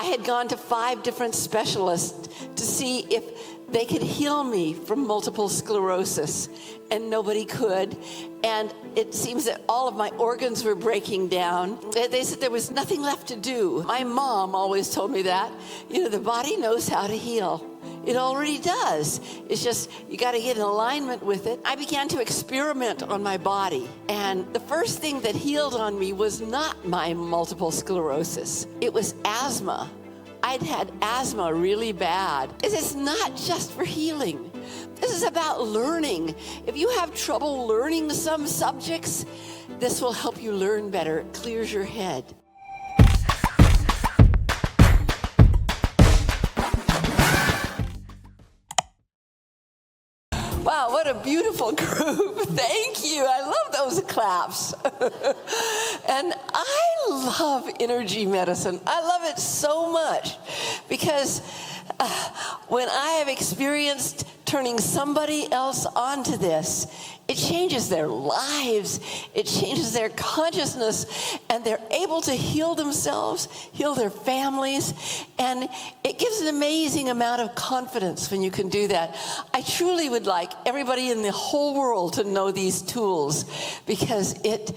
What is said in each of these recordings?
had gone to 5 different specialists to see if they could heal me from multiple sclerosis, and nobody could. And it seems that all of my organs were breaking down. They said there was nothing left to do. My mom always told me that, the body knows how to heal. It already does. It's just, you got to get in alignment with it. I began to experiment on my body. And the first thing that healed on me was not my multiple sclerosis. It was asthma. I'd had asthma really bad. It's not just for healing. This is about learning. If you have trouble learning some subjects, this will help you learn better. It clears your head. Wow, what a beautiful group. Thank you. I love those claps. And I love energy medicine. I love it so much because when I have experienced turning somebody else onto this, it changes their lives, it changes their consciousness, and they're able to heal themselves, heal their families, and it gives an amazing amount of confidence when you can do that. I truly would like everybody in the whole world to know these tools because it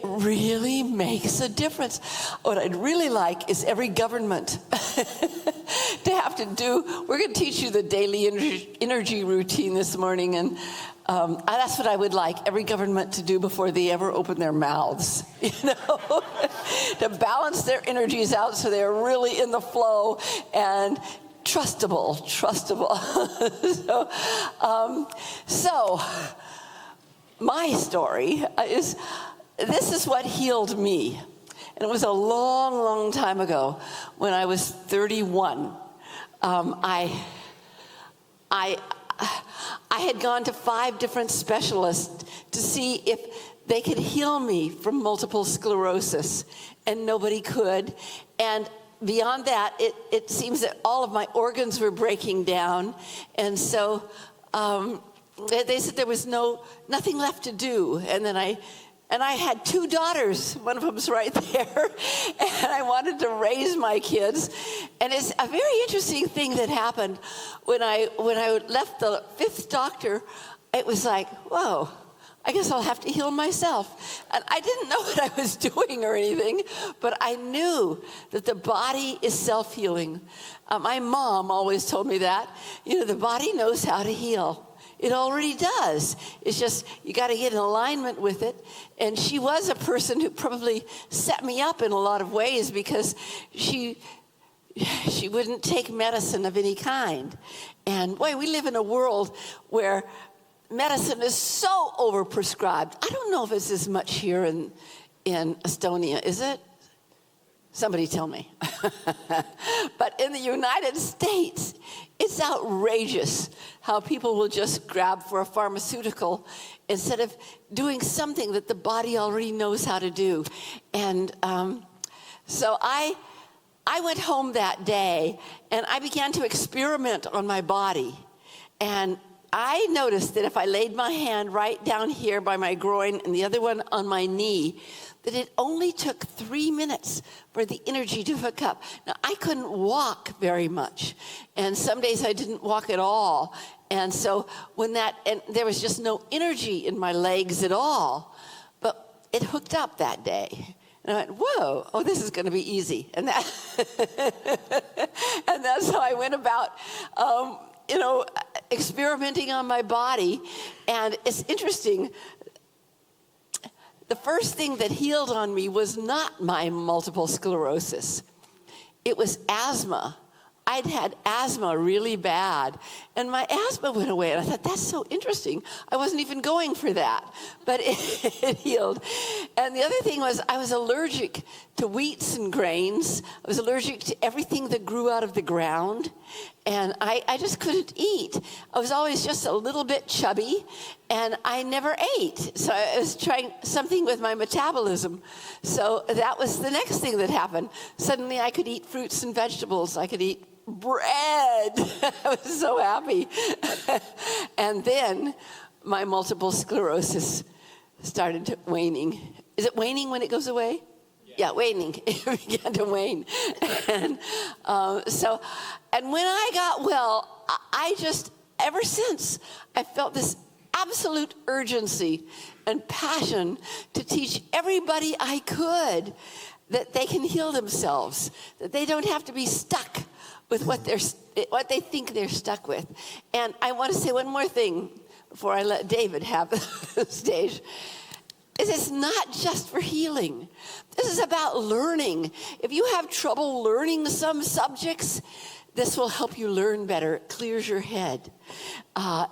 really makes a difference. What I'd really like is every government to have to do. We're going to teach you the daily energy routine this morning, and that's what I would like every government to do before they ever open their mouths, to balance their energies out so they're really in the flow and trustable. So my story is, this is what healed me. And it was a long, long time ago when I was 31. I had gone to 5 different specialists to see if they could heal me from multiple sclerosis, and nobody could. And beyond that, it seems that all of my organs were breaking down. And so they said there was nothing left to do. And I had 2 daughters. One of them's right there. And I wanted to raise my kids. And it's a very interesting thing that happened when I left the 5th doctor. It was like, whoa, I guess I'll have to heal myself. And I didn't know what I was doing or anything, but I knew that the body is self-healing. My mom always told me that. The body knows how to heal. It already does. It's just, you got to get in alignment with it. And she was a person who probably set me up in a lot of ways because she wouldn't take medicine of any kind. And boy, we live in a world where medicine is so overprescribed. I don't know if it's as much here in Estonia, is it? Somebody tell me. But in the United States, it's outrageous how people will just grab for a pharmaceutical instead of doing something that the body already knows how to do. And so I went home that day and I began to experiment on my body. And I noticed that if I laid my hand right down here by my groin and the other one on my knee, that it only took 3 minutes for the energy to hook up. Now, I couldn't walk very much, and some days I didn't walk at all. And so and there was just no energy in my legs at all, but it hooked up that day. And I went, whoa, this is going to be easy. And that's how I went about, experimenting on my body. And it's interesting. The first thing that healed on me was not my multiple sclerosis. It was asthma. I'd had asthma really bad, and my asthma went away. And I thought, that's so interesting. I wasn't even going for that, but it healed. And the other thing was I was allergic to wheats and grains. I was allergic to everything that grew out of the ground, and I just couldn't eat. I was always just a little bit chubby, and I never ate. So I was trying something with my metabolism. So that was the next thing that happened. Suddenly I could eat fruits and vegetables. I could eat bread. I was so happy. And then my multiple sclerosis started waning. Is it waning when it goes away? waning. It began to wane. And and when I got well, I just, ever since, I felt this absolute urgency and passion to teach everybody I could that they can heal themselves, that they don't have to be stuck with what they think they're stuck with. And I want to say one more thing before I let David have the stage. It's not just for healing. This is about learning. If you have trouble learning some subjects, this will help you learn better. It clears your head.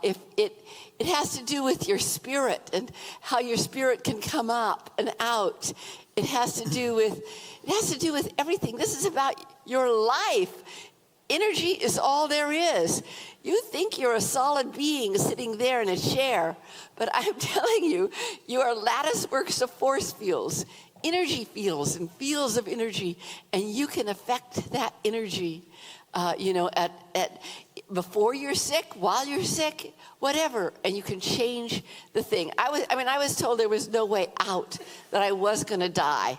If it has to do with your spirit and how your spirit can come up and out. It has to do with everything. This is about your life. Energy is all there is. You think you're a solid being sitting there in a chair, but I'm telling you, you are lattice works of force fields, energy fields and fields of energy, and you can affect that energy, before you're sick, while you're sick, whatever, and you can change the thing. I was told there was no way out, that I was going to die.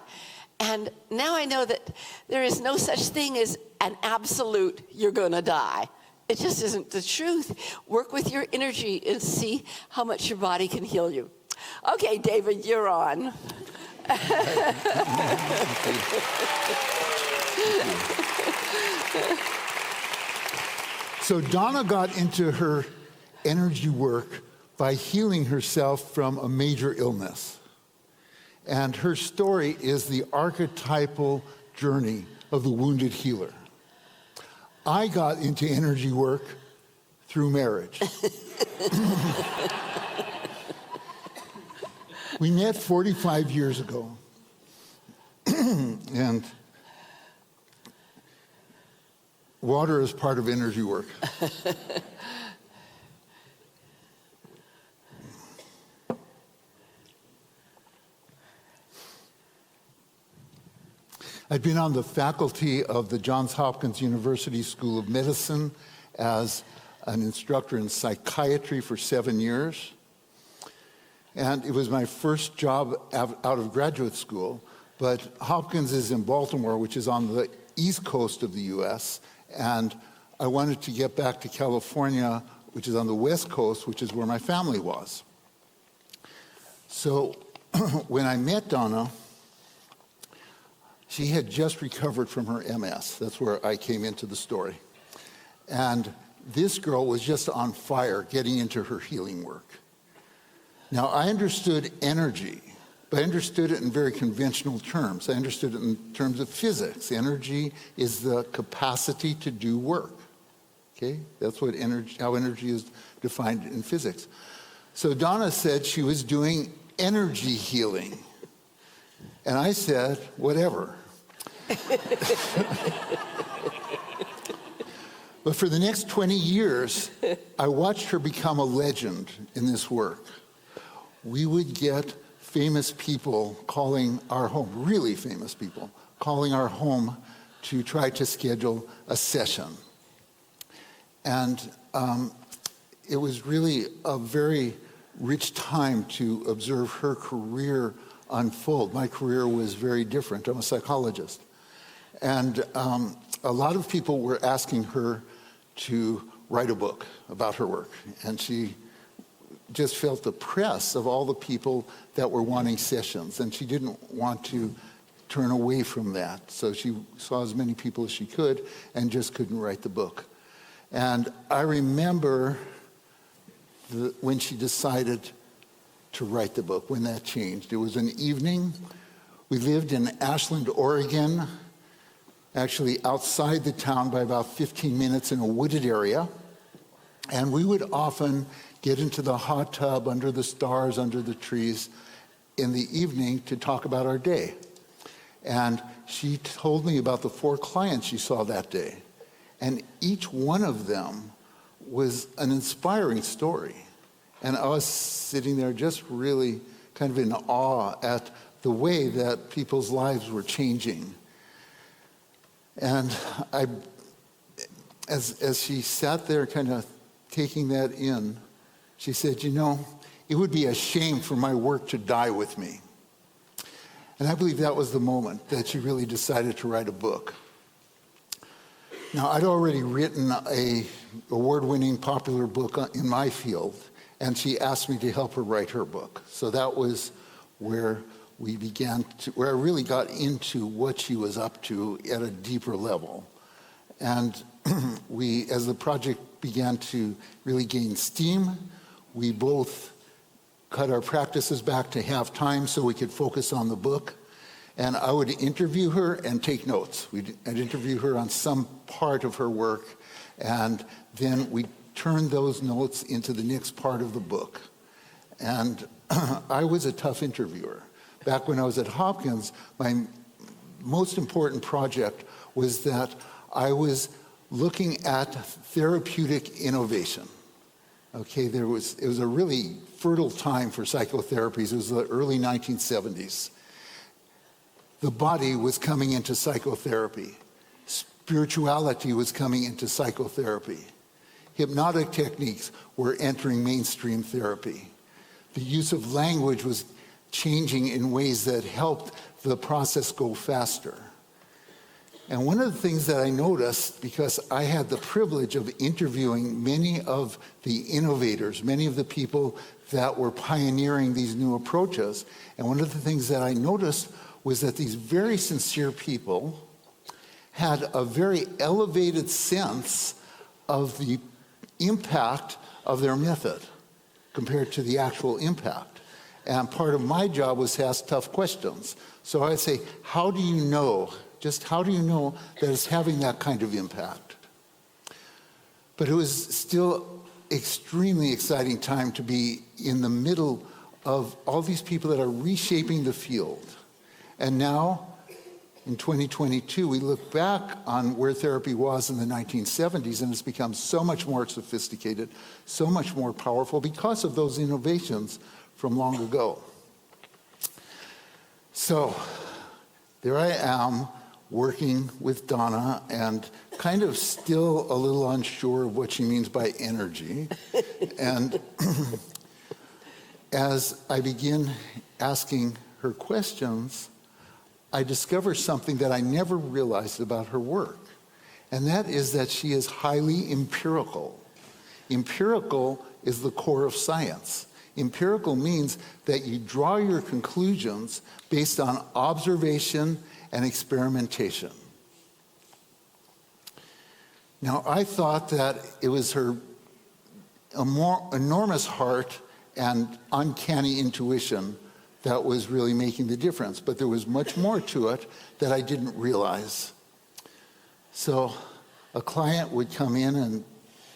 And now I know that there is no such thing as an absolute, you're going to die. It just isn't the truth. Work with your energy and see how much your body can heal you. Okay, David, you're on. So Donna got into her energy work by healing herself from a major illness. And her story is the archetypal journey of the wounded healer. I got into energy work through marriage. We met 45 years ago. And water is part of energy work. I've been on the faculty of the Johns Hopkins University School of Medicine as an instructor in psychiatry for 7 years. And it was my first job out of graduate school. But Hopkins is in Baltimore, which is on the east coast of the US. And I wanted to get back to California, which is on the west coast, which is where my family was. So when I met Donna, she had just recovered from her MS. That's where I came into the story. And this girl was just on fire getting into her healing work. Now, I understood energy, but I understood it in very conventional terms. I understood it in terms of physics. Energy is the capacity to do work. Okay? That's what how energy is defined in physics. So Donna said she was doing energy healing. And I said, whatever. But for the next 20 years, I watched her become a legend in this work. We would get famous people calling our home, really famous people, calling our home to try to schedule a session. And it was really a very rich time to observe her career unfold. My career was very different. I'm a psychologist. And a lot of people were asking her to write a book about her work. And she just felt the press of all the people that were wanting sessions. And she didn't want to turn away from that. So she saw as many people as she could and just couldn't write the book. And I remember when she decided to write the book, when that changed. It was an evening. We lived in Ashland, Oregon, actually outside the town by about 15 minutes in a wooded area. And we would often get into the hot tub under the stars, under the trees in the evening to talk about our day. And she told me about the 4 clients she saw that day. And each one of them was an inspiring story. And I was sitting there just really kind of in awe at the way that people's lives were changing. And as she sat there kind of taking that in, she said, you know, it would be a shame for my work to die with me. And I believe that was the moment that she really decided to write a book. Now, I'd already written a award-winning popular book in my field, and she asked me to help her write her book. So that was where where I really got into what she was up to at a deeper level. And as the project began to really gain steam, we both cut our practices back to have time so we could focus on the book. And I would interview her and take notes. I'd interview her on some part of her work, and then we'd turn those notes into the next part of the book. And I was a tough interviewer. Back when I was at Hopkins, my most important project was that I was looking at therapeutic innovation. Okay, it was a really fertile time for psychotherapies. It was the early 1970s. The body was coming into psychotherapy. Spirituality was coming into psychotherapy. Hypnotic techniques were entering mainstream therapy. The use of language was changing in ways that helped the process go faster. And one of the things that I noticed, because I had the privilege of interviewing many of the innovators, many of the people that were pioneering these new approaches, and one of the things that I noticed was that these very sincere people had a very elevated sense of the impact of their method compared to the actual impact. And part of my job was to ask tough questions. So I'd say, how do you know that it's having that kind of impact? But it was still extremely exciting time to be in the middle of all these people that are reshaping the field. And now, in 2022, we look back on where therapy was in the 1970s, and it's become so much more sophisticated, so much more powerful because of those innovations from long ago. So there I am working with Donna and kind of still a little unsure of what she means by energy. And as I begin asking her questions, I discover something that I never realized about her work, and that is that she is highly empirical. Empirical is the core of science. Empirical means that you draw your conclusions based on observation and experimentation. Now, I thought that it was her enormous heart and uncanny intuition that was really making the difference, but there was much more to it that I didn't realize. So a client would come in and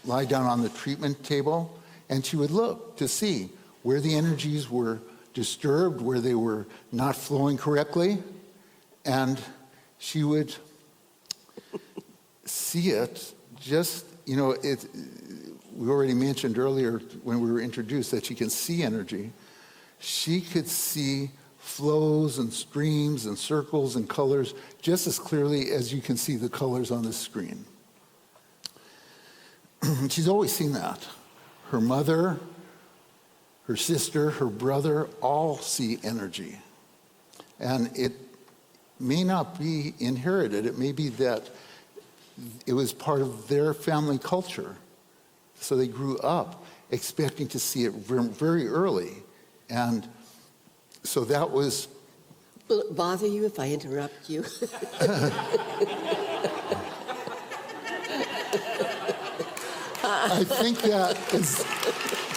lie down on the treatment table, and she would look to see where the energies were disturbed, where they were not flowing correctly, and she would see it just, we already mentioned earlier when we were introduced that she can see energy. She could see flows and streams and circles and colors just as clearly as you can see the colors on the screen. She's always seen that. Her mother, her sister, her brother all see energy. And it may not be inherited. It may be that it was part of their family culture. So they grew up expecting to see it very early. And so that was... Will it bother you if I interrupt you? I think that is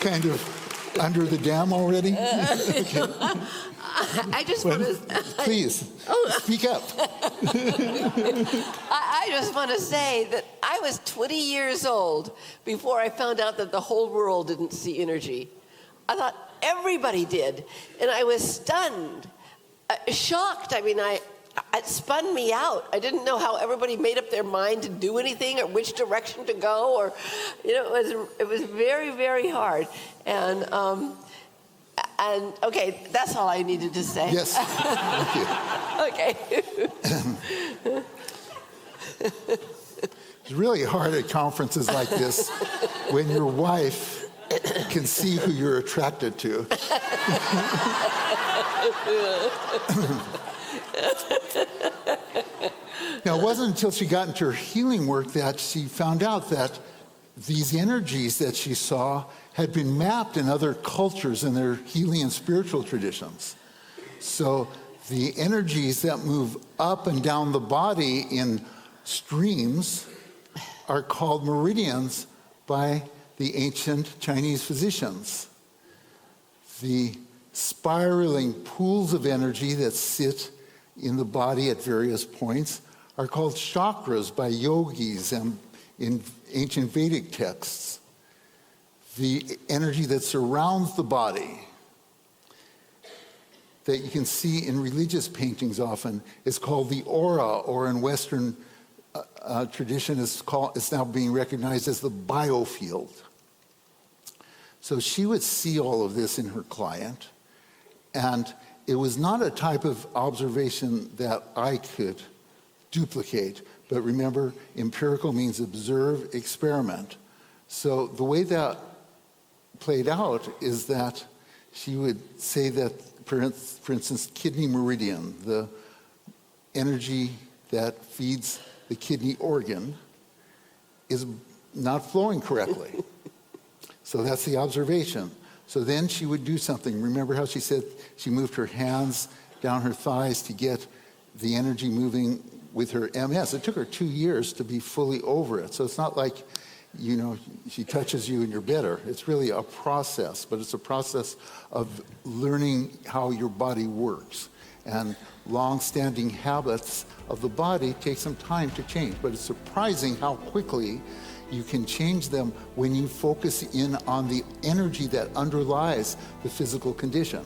kind of under the dam already. Okay. I just want to... Please, speak up. I just want to say that I was 20 years old before I found out that the whole world didn't see energy. I thought everybody did, and I was stunned, shocked. I mean, it spun me out. I didn't know how everybody made up their mind to do anything or which direction to go, or, it was very, very hard. And okay, that's all I needed to say. Yes, thank you. Okay. It's really hard at conferences like this when your wife can see who you're attracted to. Now, it wasn't until she got into her healing work that she found out that these energies that she saw had been mapped in other cultures in their healing and spiritual traditions. So the energies that move up and down the body in streams are called meridians by the ancient Chinese physicians. The spiraling pools of energy that sit in the body at various points are called chakras by yogis and in ancient Vedic texts. The energy that surrounds the body that you can see in religious paintings often is called the aura, or in Western tradition is now being recognized as the biofield. So she would see all of this in her client, and it was not a type of observation that I could duplicate. But remember, empirical means observe, experiment. So the way that played out is that she would say that, for instance, kidney meridian, the energy that feeds the kidney organ, is not flowing correctly. So that's the observation. So then she would do something. Remember how she said she moved her hands down her thighs to get the energy moving with her MS. It took her 2 years to be fully over it. So it's not like, she touches you and you're better. It's really a process, but it's a process of learning how your body works. And long-standing habits of the body take some time to change, but it's surprising how quickly you can change them when you focus in on the energy that underlies the physical condition.